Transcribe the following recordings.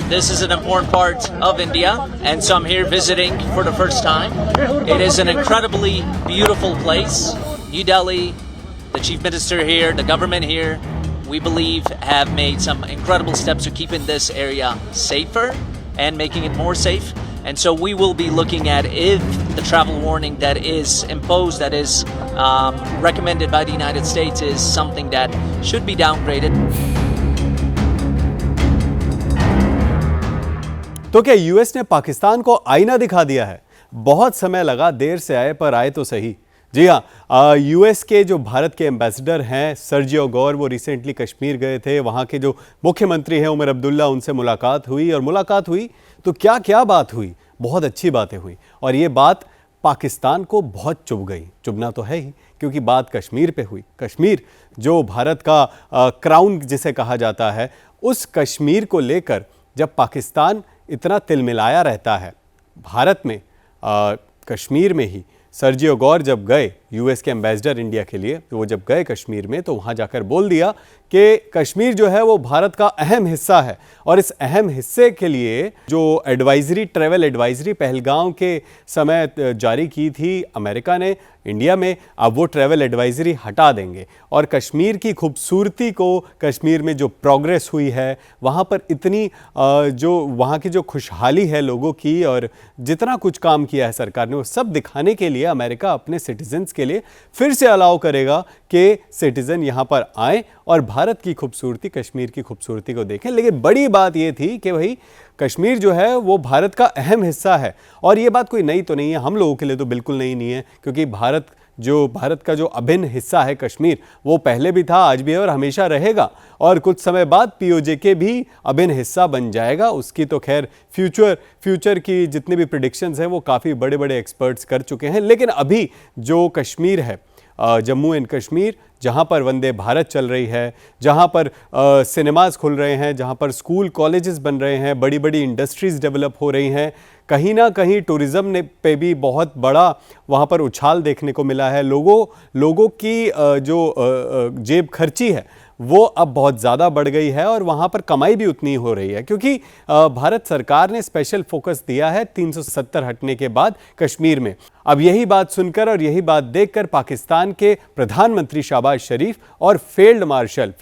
This is an important part of India, and so I'm here visiting for the first time. It is an incredibly beautiful place. New Delhi, the Chief Minister here, the government here, we believe have made some incredible steps to keeping this area safer and making it more safe. And so we will be looking at if the travel warning that is imposed, that is recommended by the United States, is something that should be downgraded. तो क्या US ने पाकिस्तान को आईना दिखा दिया है? बहुत समय लगा, देर से आए पर आए तो सही। जी हाँ, यूएस के जो भारत के एम्बेसडर हैं सर्जियो गौर, वो रिसेंटली कश्मीर गए थे। वहाँ के जो मुख्यमंत्री हैं उमर अब्दुल्ला, उनसे मुलाकात हुई तो क्या क्या बात हुई? बहुत अच्छी बातें हुई और ये बात पाकिस्तान को बहुत चुभ गई। चुभना तो है ही, क्योंकि बात कश्मीर पे हुई। कश्मीर जो भारत का क्राउन जिसे कहा जाता है, उस कश्मीर को लेकर जब पाकिस्तान इतना तिलमिलाया रहता है भारत में, कश्मीर में ही सर्जियो गौर जब गए यूएस के एम्बेसडर इंडिया के लिए, तो वो जब गए कश्मीर में तो वहाँ जाकर बोल दिया कि कश्मीर जो है वो भारत का अहम हिस्सा है और इस अहम हिस्से के लिए जो ट्रैवल एडवाइजरी पहलगाम के समय जारी की थी अमेरिका ने इंडिया में, अब वो ट्रैवल एडवाइजरी हटा देंगे और कश्मीर की खूबसूरती को, कश्मीर में जो प्रोग्रेस हुई है, वहाँ पर इतनी जो वहाँ की जो खुशहाली है लोगों की और जितना कुछ काम किया है सरकार ने, वो सब दिखाने के लिए अमेरिका अपने सिटीजन्स के लिए फिर से अलाउ करेगा कि सिटीजन यहाँ पर आएँ और भारत की खूबसूरती, कश्मीर की खूबसूरती को देखें। लेकिन बड़ी बात ये थी कि भाई कश्मीर जो है वो भारत का अहम हिस्सा है और ये बात कोई नई तो नहीं है, हम लोगों के लिए तो बिल्कुल नई नहीं है, क्योंकि भारत का जो अभिन्न हिस्सा है कश्मीर, वो पहले भी था, आज भी है और हमेशा रहेगा और कुछ समय बाद पीओजे भी अभिन्न हिस्सा बन जाएगा। उसकी तो खैर फ्यूचर की जितने भी प्रेडिक्शंस हैं वो काफ़ी बड़े बड़े एक्सपर्ट्स कर चुके हैं। लेकिन अभी जो कश्मीर है, जम्मू एंड कश्मीर, जहाँ पर वंदे भारत चल रही है, जहाँ पर सिनेमाज़ खुल रहे हैं, जहाँ पर स्कूल कॉलेजेस बन रहे हैं, बड़ी बड़ी इंडस्ट्रीज़ डेवलप हो रही हैं, कहीं ना कहीं टूरिज़्म ने पे भी बहुत बड़ा वहाँ पर उछाल देखने को मिला है। लोगों की जो जेब खर्ची है वो अब बहुत ज़्यादा बढ़ गई है और वहाँ पर कमाई भी उतनी हो रही है, क्योंकि भारत सरकार ने स्पेशल फोकस दिया है 370 हटने के बाद कश्मीर में। अब यही बात सुनकर और यही बात देखकर पाकिस्तान के प्रधानमंत्री शहबाज शरीफ और फील्ड मार्शल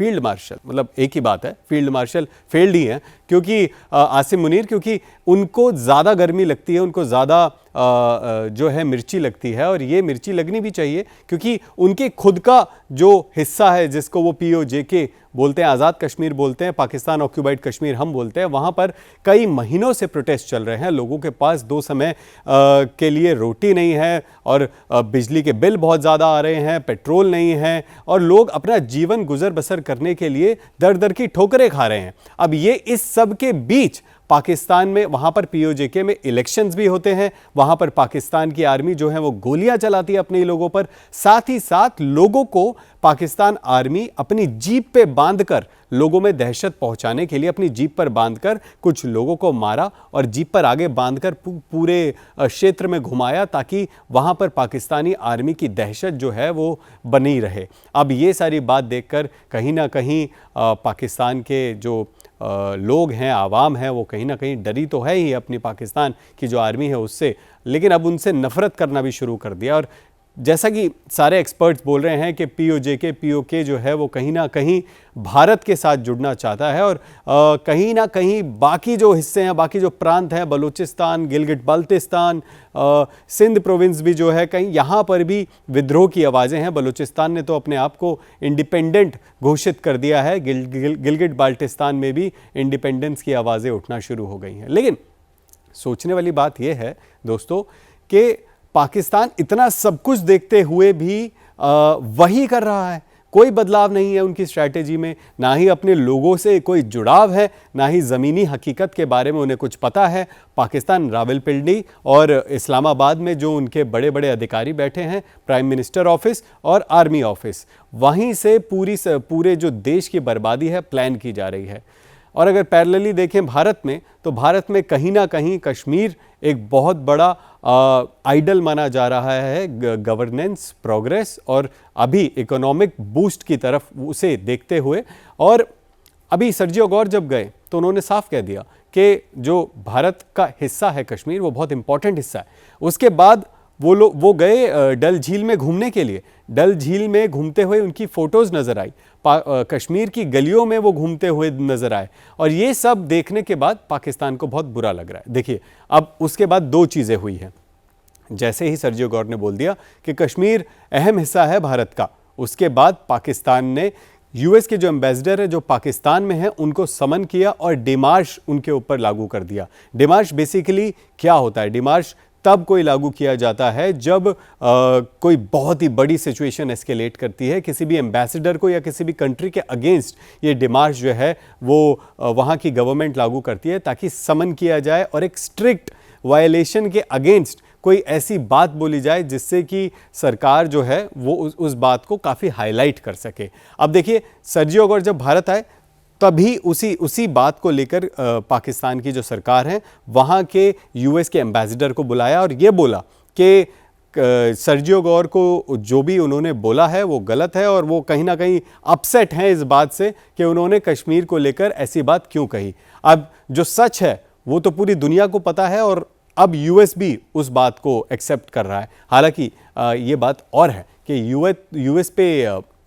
मतलब एक ही बात है, फील्ड मार्शल फील्ड ही है, क्योंकि आसिम मुनीर, क्योंकि उनको ज़्यादा गर्मी लगती है, उनको ज़्यादा जो है मिर्ची लगती है और ये मिर्ची लगनी भी चाहिए, क्योंकि उनके खुद का जो हिस्सा है जिसको वो POJK बोलते हैं, आज़ाद कश्मीर बोलते हैं, पाकिस्तान ऑक्यूपाइड कश्मीर हम बोलते हैं, वहाँ पर कई महीनों से प्रोटेस्ट चल रहे हैं। लोगों के पास 2 समय के लिए रोटी नहीं है और बिजली के बिल बहुत ज़्यादा आ रहे हैं, पेट्रोल नहीं है और लोग अपना जीवन गुजर बसर करने के लिए दर दर की ठोकरें खा रहे हैं। अब ये इस सब के बीच पाकिस्तान में, वहाँ पर POJK में इलेक्शंस भी होते हैं, वहाँ पर पाकिस्तान की आर्मी जो है वो गोलियां चलाती है अपने लोगों पर, साथ ही साथ लोगों को पाकिस्तान आर्मी अपनी जीप पे बांधकर लोगों में दहशत पहुंचाने के लिए अपनी जीप पर बांधकर कुछ लोगों को मारा और जीप पर आगे बांधकर पूरे क्षेत्र में घुमाया, ताकि वहाँ पर पाकिस्तानी आर्मी की दहशत जो है वो बनी रहे। अब ये सारी बात देखकर कहीं ना कहीं पाकिस्तान के जो लोग हैं, आवाम है, वो कहीं ना कहीं डरी तो है ही अपनी पाकिस्तान की जो आर्मी है उससे, लेकिन अब उनसे नफरत करना भी शुरू कर दिया। और जैसा कि सारे एक्सपर्ट्स बोल रहे हैं कि POK जो है वो कहीं ना कहीं भारत के साथ जुड़ना चाहता है और कहीं ना कहीं बाकी जो हिस्से हैं, बाकी जो प्रांत हैं, बलूचिस्तान, गिलगिट बाल्टिस्तान, सिंध प्रोविंस भी जो है, कहीं यहाँ पर भी विद्रोह की आवाज़ें हैं। बलूचिस्तान ने तो अपने आप को इंडिपेंडेंट घोषित कर दिया है, गिलगिट बाल्टिस्तान में भी इंडिपेंडेंस की आवाज़ें उठना शुरू हो गई हैं। लेकिन सोचने वाली बात यह है दोस्तों कि पाकिस्तान इतना सब कुछ देखते हुए भी वही कर रहा है, कोई बदलाव नहीं है उनकी स्ट्रैटेजी में, ना ही अपने लोगों से कोई जुड़ाव है, ना ही ज़मीनी हकीकत के बारे में उन्हें कुछ पता है। पाकिस्तान रावलपिंडी और इस्लामाबाद में जो उनके बड़े बड़े अधिकारी बैठे हैं, प्राइम मिनिस्टर ऑफिस और आर्मी ऑफिस, वहीं से पूरे जो देश की बर्बादी है प्लान की जा रही है। और अगर पैरेलली देखें भारत में, तो भारत में कहीं ना कहीं कश्मीर एक बहुत बड़ा आइडल माना जा रहा है गवर्नेंस, प्रोग्रेस और अभी इकोनॉमिक बूस्ट की तरफ उसे देखते हुए। और अभी सर्जियो गौर जब गए तो उन्होंने साफ कह दिया कि जो भारत का हिस्सा है कश्मीर, वो बहुत इंपॉर्टेंट हिस्सा है। उसके बाद वो गए डल झील में घूमने के लिए। डल झील में घूमते हुए उनकी फोटोज नजर आई, कश्मीर की गलियों में वो घूमते हुए नजर आए, और ये सब देखने के बाद पाकिस्तान को बहुत बुरा लग रहा है। देखिए, अब उसके बाद दो चीजें हुई हैं। जैसे ही सर्जियो गौर ने बोल दिया कि कश्मीर अहम हिस्सा है भारत का, उसके बाद पाकिस्तान ने यूएस के जो एम्बेसडर है जो पाकिस्तान में है उनको समन किया और डिमार्श उनके ऊपर लागू कर दिया। डिमार्श बेसिकली क्या होता है? डिमार्श तब कोई लागू किया जाता है जब कोई बहुत ही बड़ी सिचुएशन एस्केलेट करती है किसी भी एम्बेसडर को या किसी भी कंट्री के अगेंस्ट। ये डिमार्श जो है वो वहाँ की गवर्नमेंट लागू करती है ताकि समन किया जाए और एक स्ट्रिक्ट वायलेशन के अगेंस्ट कोई ऐसी बात बोली जाए जिससे कि सरकार जो है वो उस बात को काफ़ी हाईलाइट कर सके। अब देखिए, सर्जियो गौर जब भारत आए तभी उसी बात को लेकर पाकिस्तान की जो सरकार है वहाँ के यूएस के एम्बेसडर को बुलाया और ये बोला कि सर्जियो गौर को जो भी उन्होंने बोला है वो गलत है, और वो कहीं ना कहीं अपसेट हैं इस बात से कि उन्होंने कश्मीर को लेकर ऐसी बात क्यों कही। अब जो सच है वो तो पूरी दुनिया को पता है और अब यूएस भी उस बात को एक्सेप्ट कर रहा है। हालांकि ये बात और है कि यूएस पे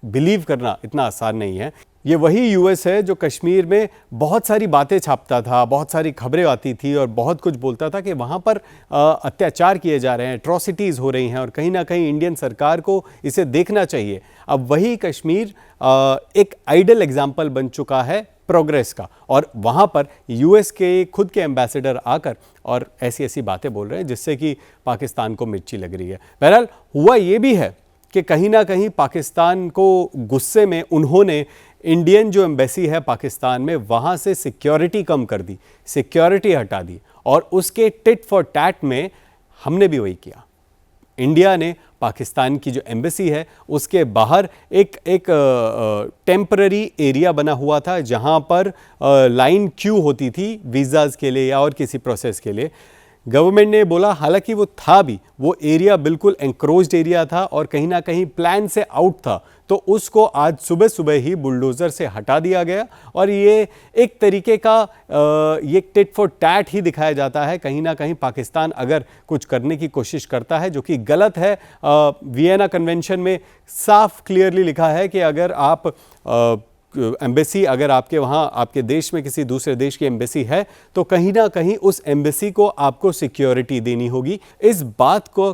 बिलीव करना इतना आसान नहीं है। ये वही यूएस है जो कश्मीर में बहुत सारी बातें छापता था, बहुत सारी खबरें आती थी और बहुत कुछ बोलता था कि वहाँ पर अत्याचार किए जा रहे हैं, एट्रॉसिटीज़ हो रही हैं और कहीं ना कहीं इंडियन सरकार को इसे देखना चाहिए। अब वही कश्मीर एक आइडल एग्जाम्पल बन चुका है प्रोग्रेस का, और वहाँ पर यूएस के खुद के एम्बेसडर आकर और ऐसी बातें बोल रहे हैं जिससे कि पाकिस्तान को मिर्ची लग रही है। बहरहाल हुआ ये भी है कि कहीं ना कहीं पाकिस्तान को गुस्से में उन्होंने इंडियन जो एम्बेसी है पाकिस्तान में वहाँ से सिक्योरिटी कम कर दी, सिक्योरिटी हटा दी, और उसके टिट फॉर टैट में हमने भी वही किया। इंडिया ने पाकिस्तान की जो एम्बेसी है उसके बाहर एक टेम्पररी एरिया बना हुआ था जहां पर लाइन क्यू होती थी वीज़ाज़ के लिए या और किसी प्रोसेस के लिए। गवर्नमेंट ने बोला, हालांकि वो था भी, वो एरिया बिल्कुल एंक्रोच्ड एरिया था और कहीं ना कहीं प्लान से आउट था, तो उसको आज सुबह सुबह ही बुलडोज़र से हटा दिया गया। और ये एक तरीके का ये टिट फॉर टैट ही दिखाया जाता है। कहीं ना कहीं पाकिस्तान अगर कुछ करने की कोशिश करता है जो कि गलत है, वियना कन्वेंशन में साफ क्लियरली लिखा है कि अगर आप एम्बेसी, अगर आपके वहाँ आपके देश में किसी दूसरे देश की एम्बेसी है तो कहीं ना कहीं उस एम्बेसी को आपको सिक्योरिटी देनी होगी। इस बात को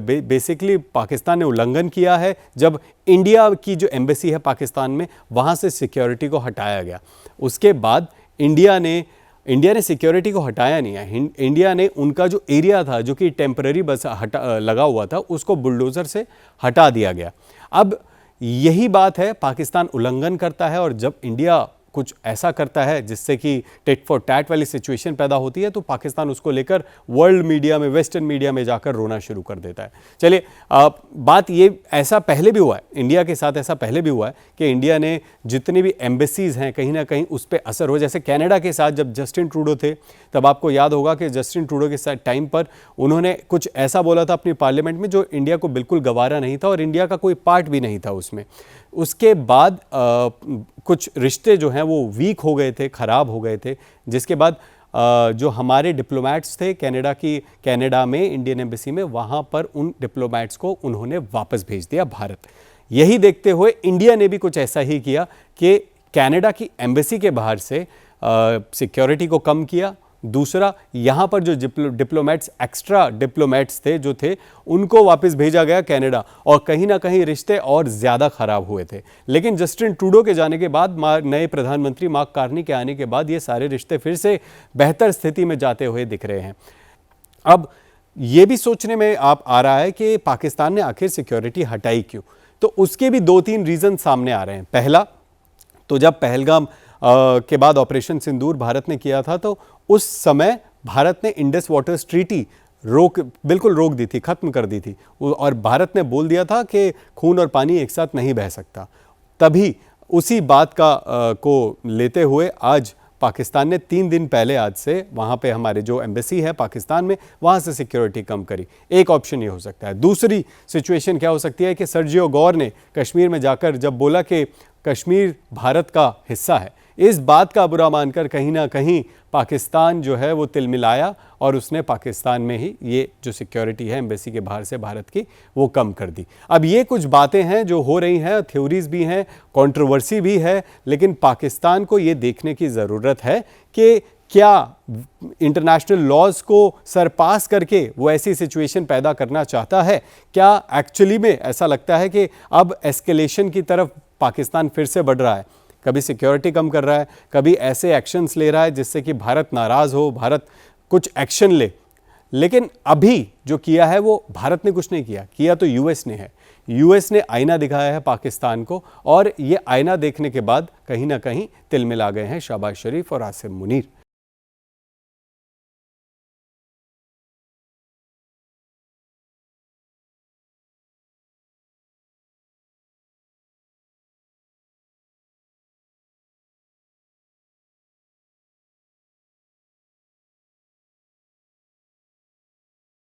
बेसिकली पाकिस्तान ने उल्लंघन किया है जब इंडिया की जो एम्बेसी है पाकिस्तान में वहाँ से सिक्योरिटी को हटाया गया। उसके बाद इंडिया ने सिक्योरिटी को हटाया नहीं है, इंडिया ने उनका जो एरिया था जो कि टेम्पररी बस लगा हुआ था उसको बुलडोज़र से हटा दिया गया। अब यही बात है, पाकिस्तान उल्लंघन करता है और जब इंडिया कुछ ऐसा करता है जिससे कि टिट फॉर टैट वाली सिचुएशन पैदा होती है तो पाकिस्तान उसको लेकर वर्ल्ड मीडिया में, वेस्टर्न मीडिया में जाकर रोना शुरू कर देता है। चलिए, बात ये ऐसा पहले भी हुआ है, इंडिया के साथ ऐसा पहले भी हुआ है कि इंडिया ने जितनी भी एम्बेसीज हैं कहीं ना कहीं उस पर असर हो। जैसे कनाडा के साथ जब जस्टिन ट्रूडो थे तब आपको याद होगा कि जस्टिन ट्रूडो के साथ टाइम पर उन्होंने कुछ ऐसा बोला था अपनी पार्लियामेंट में जो इंडिया को बिल्कुल गवारा नहीं था और इंडिया का कोई पार्ट भी नहीं था उसमें। उसके बाद कुछ रिश्ते जो हैं वो वीक हो गए थे, ख़राब हो गए थे, जिसके बाद जो हमारे डिप्लोमेट्स थे कनाडा में इंडियन एम्बेसी में, वहाँ पर उन डिप्लोमेट्स को उन्होंने वापस भेज दिया भारत। यही देखते हुए इंडिया ने भी कुछ ऐसा ही किया कि कनाडा की एम्बेसी के बाहर से सिक्योरिटी को कम किया। दूसरा, यहाँ पर जो डिप्लोमेट्स, एक्स्ट्रा डिप्लोमेट्स थे जो थे, उनको वापस भेजा गया कनाडा, और कहीं ना कहीं रिश्ते और ज़्यादा ख़राब हुए थे। लेकिन जस्टिन ट्रूडो के जाने के बाद, नए प्रधानमंत्री मार्क कार्नी के आने के बाद ये सारे रिश्ते फिर से बेहतर स्थिति में जाते हुए दिख रहे हैं। अब ये भी सोचने में आप आ रहा है कि पाकिस्तान ने आखिर सिक्योरिटी हटाई क्यों, तो उसके भी 2-3 रीज़न सामने आ रहे हैं। पहला तो जब पहलगाम के बाद ऑपरेशन सिंदूर भारत ने किया था तो उस समय भारत ने इंडस वाटर्स ट्रीटी बिल्कुल रोक दी थी, खत्म कर दी थी, और भारत ने बोल दिया था कि खून और पानी एक साथ नहीं बह सकता। तभी उसी बात को लेते हुए आज पाकिस्तान ने 3 दिन पहले आज से वहाँ पे हमारे जो एम्बेसी है पाकिस्तान में वहाँ से सिक्योरिटी कम करी। एक ऑप्शन ये हो सकता है। दूसरी सिचुएशन क्या हो सकती है कि सर्जियो गौर ने कश्मीर में जाकर जब बोला कि कश्मीर भारत का हिस्सा है, इस बात का बुरा मानकर कहीं ना कहीं पाकिस्तान जो है वो तिलमिलाया और उसने पाकिस्तान में ही ये जो सिक्योरिटी है एम्बेसी के बाहर से भारत की वो कम कर दी। अब ये कुछ बातें हैं जो हो रही हैं, थ्योरीज भी हैं, कंट्रोवर्सी भी है, लेकिन पाकिस्तान को ये देखने की ज़रूरत है कि क्या इंटरनेशनल लॉज को सरपास करके वो ऐसी सिचुएशन पैदा करना चाहता है, क्या एक्चुअली में ऐसा लगता है कि अब एस्केलेशन की तरफ पाकिस्तान फिर से बढ़ रहा है, कभी सिक्योरिटी कम कर रहा है, कभी ऐसे एक्शंस ले रहा है जिससे कि भारत नाराज़ हो, भारत कुछ एक्शन ले। लेकिन अभी जो किया है वो भारत ने कुछ नहीं किया तो यूएस ने है। यूएस ने आईना दिखाया है पाकिस्तान को और ये आईना देखने के बाद कहीं ना कहीं तिलमिला गए हैं शहबाज शरीफ और आसिम मुनीर।